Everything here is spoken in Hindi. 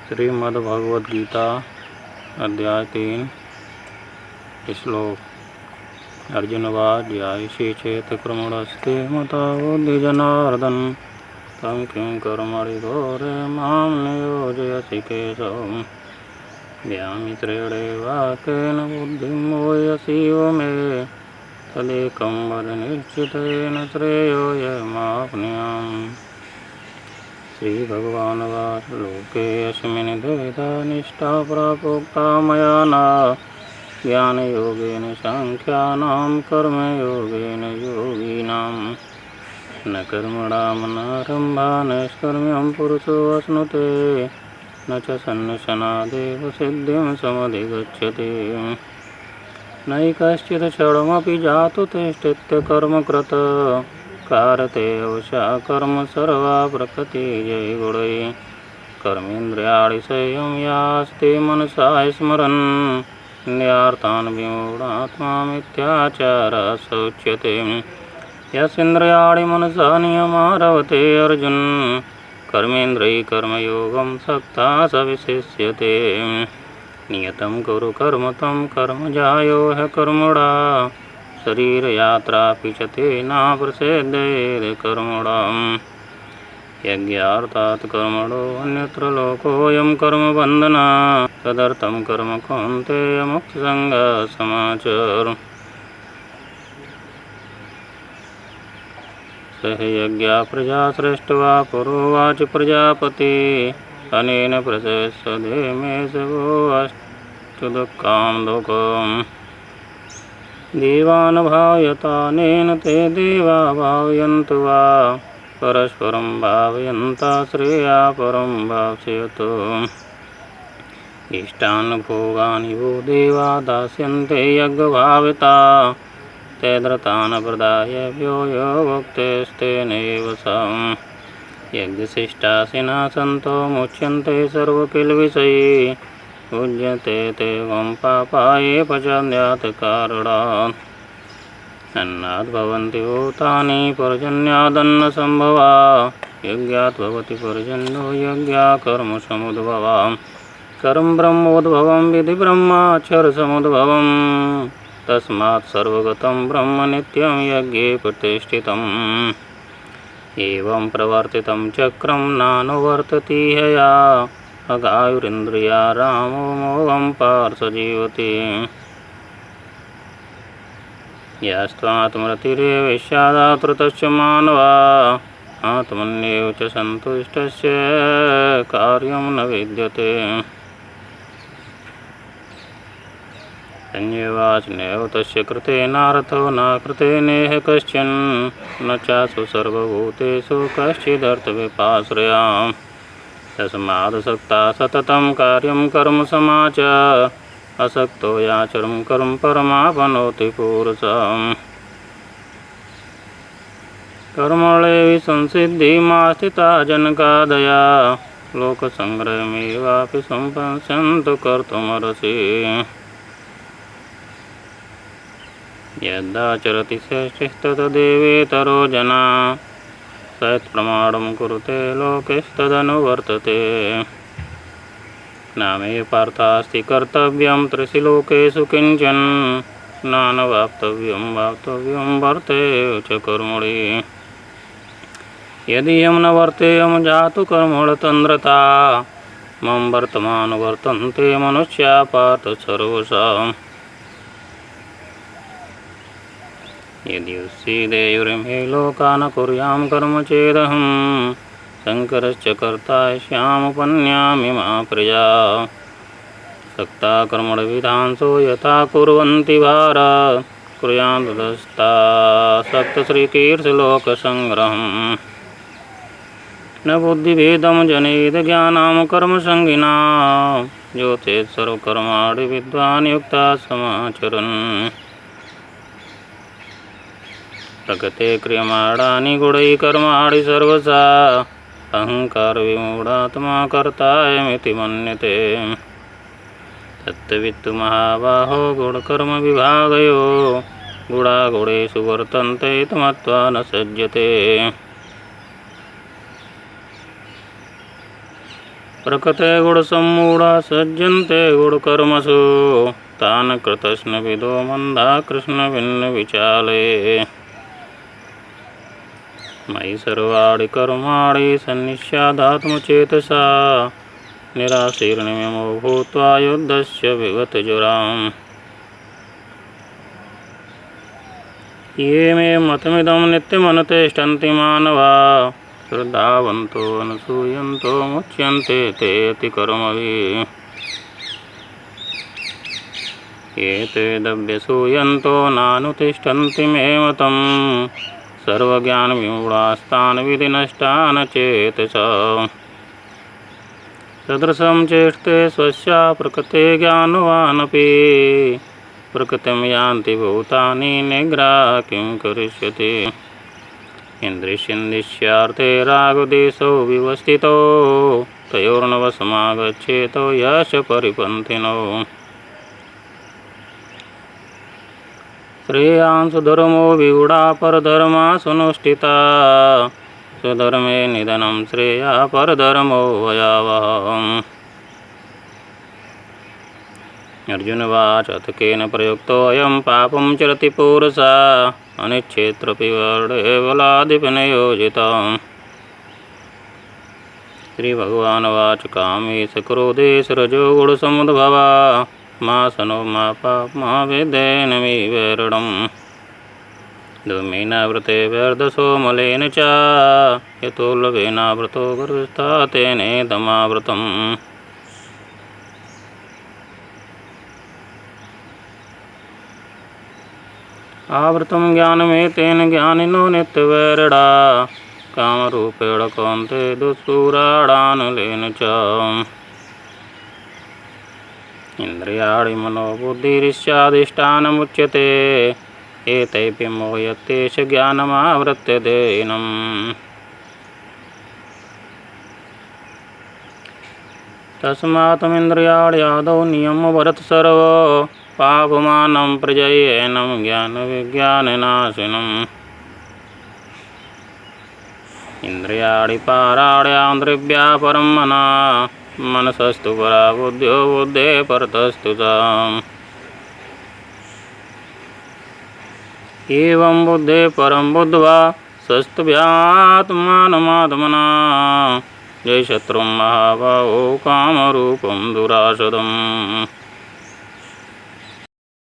श्रीमद्भगवद्गीता अध्याय 3 श्लोक। अर्जुनवाद ध्यायसि चेत क्रमणस्ते मता बुद्धिजनार्दन तं किं कर्मणि घोरे मां नियोजयसि केशव। व्यामित्रेणेवाक्येन बुद्धिं मोहयसीव मे तदेकं वद निश्चितेन श्रेयोऽयमाप्नुयाम्। श्रीभगवानुवाच लोकेऽस्मिन् द्विधा निष्ठा प्रोक्ता मया न ज्ञानयोगेन साङ्ख्यानां कर्मयोगेन योगिनां। न कर्मणामनारम्भा नैष्कर्म्यं पुरुषो अश्नुते न च सन्न्यसनादेव सिद्धिं समधिगच्छति। नैकश्चित् क्षणमपि जातु तिष्ठत्यकर्मकृत् कारते अवशा कर्म सर्वा प्रकृतिजैर्गुणैः। कर्मेन्द्रियाणि संयम्यास्ते मनसा स्मरन् इन्द्रियार्थान् विमूढात्मा मिथ्याचारः स उच्यते। यस्येन्द्रियाणि मनसा नियमारभते अर्जुन कर्मेन्द्रियैः कर्मयोगं सक्तः स विशिष्यते। नियतं कुरु कर्म तं कर्म जायो ह्य कर्मणा शरीरयात्रापि च तेन प्रसिद्धेत् कर्मणाम्। यज्ञार्थात् कर्मणो अन्यत्र लोकोऽयं कर्मबन्धनः तदर्थं कर्म कौन्तेय मुक्तसङ्गः समाचर। स हि यज्ञा प्रजा सृष्ट्वा पुरोवाच प्रजापति अनेन प्रशस्यते मे सवोऽस्तु दुःखं दुःखम्। देवान् भावयतानेन ते देवा भावयन्तु वा परस्परं भावयन्तः श्रेयापरं भावयतु। इष्टान् भोगान् वो देवा दास्यन्ते यज्ञभाविताः तैर्धृतान् प्रदायव्यो यो भुक्तेस्तेनैव सम्। यज्ञशिष्टाशिनः सन्तो मुच्यन्ते सर्वकिल्बिषैः पूज्यते ते वं पापाये पचन्यात् कारणात्। अन्नात् भवन्ति भूतानि पर्जन्यादन्नसम्भवा यज्ञात् भवति पर्जन्यो यज्ञात् कर्मसमुद्भवा। कर्म ब्रह्मोद्भवं विधि ब्रह्माक्षरसमुद्भवम् तस्मात् सर्वगतं ब्रह्म नित्यं यज्ञे प्रतिष्ठितम्। एवं प्रवर्तितं चक्रं नानुवर्तति ह्यया अगायुरिन्द्रिया रामो मोहं पार्थ जीवति। यस्त्वात्मरतिरेवेश्यादातृतश्च मानवा आत्मन्येव च सन्तुष्टस्य कार्यं न विद्यते। अन्यवाच नैव तस्य कृतेनार्थो न कृतेनेह कश्चन न चासु सर्वभूतेषु कश्चिदर्थविपाश्रया। तस्मादसक्ता सततं कार्यं कर्म समाच असक्तो याचरं कर्म परमाप्नोति पुरुषम्। कर्मणैव संसिद्धिमास्थिता जनकादया लोकसङ्ग्रहमेवापि सम्पश्यन्तु कर्तुमर्हसि। यदाचरति श्रेष्ठस्तदेवेतरो जना स यत्प्रमाणं कुरुते लोकेस्तदनुवर्तते। न मे पार्थास्ति कर्तव्यं त्रिषु लोकेषु किञ्चन नानवाप्तव्यं वाप्तव्यं वर्तेय च कर्मणि। यदि यं न वर्तेयं जातु कर्मणस्तन्द्रता मम वर्तमान वर्तन्ते मनुष्या पार्थ सर्वशः। यदि उस्सीदेयुरिमे लोका न कुर्यां कर्म चेदहं शङ्करश्च कर्ता श्यामुपन्यामि मा प्रजा। सक्ता कर्मणविधांसो यथा कुर्वन्ति भारत कुर्यान्दस्तासक्तश्रीकीर्तिलोकसङ्ग्रहम्। न बुद्धिभेदं जनेद ज्ञानां कर्मसङ्गिना यो चेत् सर्वकर्माणि विद्वान् युक्ता समाचरन्। प्रकृते क्रियमाणानि गुणैः कर्माणि सर्वशः अहङ्कारविमूढात्मा कर्तायमिति मन्यते। तत्त्ववित्तु महाबाहो गुणकर्मविभागयो गुणागुणेषु वर्तन्ते इति मत्वा न सज्जते। प्रकृते गुणसम्मूढा सज्जन्ते गुणकर्मसु तान् कृतस्नविदो मन्दा कृष्णभिन्नविचाले मयि सर्वाणि कर्माणि सन्निष्यादात्मचेतसा निराशीर्निममो भूत्वा युद्धस्य विगतजुराम् ये मे मतमिदं नित्यमनुतिष्ठन्ति मानवा श्रद्धावन्तो अनुसूयन्तो मुच्यन्ते ते अतिकर्मभिः ये ते दभ्यसूयन्तो नानुतिष्ठन्ति मे मतम् सर्वज्ञानविमूढास्तान् विधिनष्टान् चेतसा सदृशं चेष्टे स्वस्या प्रकृते ज्ञानवानपि प्रकृतिं यान्ति भूतानि निग्रह किं करिष्यति इन्द्रियस्यार्थे रागदेशो विवस्थितो तयोर्नवसमागच्छेतो यश परिपन्थिनो श्रेयांसुधर्मो विगुणा परधर्मा सुनुष्ठिता स्वधर्मे निधनं श्रेया परधर्मो भयावहम् अर्जुनवाच अथ केन प्रयुक्तोऽयं पापं चरति पुरुषा अनिच्छेत्रपि वर्णे बलाधिपनियोजितम् श्रीभगवानुवाच कामेश क्रोधेश रजोगुणसमुद्भवा मासनो मा पाप्मा वेदेनमि वैरणम् धूमेनावृते व्यर्धसो मलेन च यतो लवेनावृतो गर्वस्था तेनेदमावृतम् आवृतं ज्ञानमेतेन ज्ञानिनो नित्यवैरिणा कामरूपेण कौन्ते दुष्पूराणानुलेन च इन्द्रियाणि मनोबुद्धिरिष्याधिष्ठानमुच्यते एतैः मोह्यतेष ज्ञानमावृत्य देनम् तस्मात्मिन्द्रियाणि आदौ नियमभरत सर्वो पापमानं प्रजयेनं ज्ञानविज्ञाननाशिनम् इन्द्रियाणि पाराण्यान्द्रिभ्या परं मनसस्तु परा बुद्ध्यो बुद्धे परतस्तु च एवं बुद्धे परं बुद्ध्वा सस्तभ्यात्मानमात्मना जय शत्रुं महाबाहो कामरूपं दुराशदम्।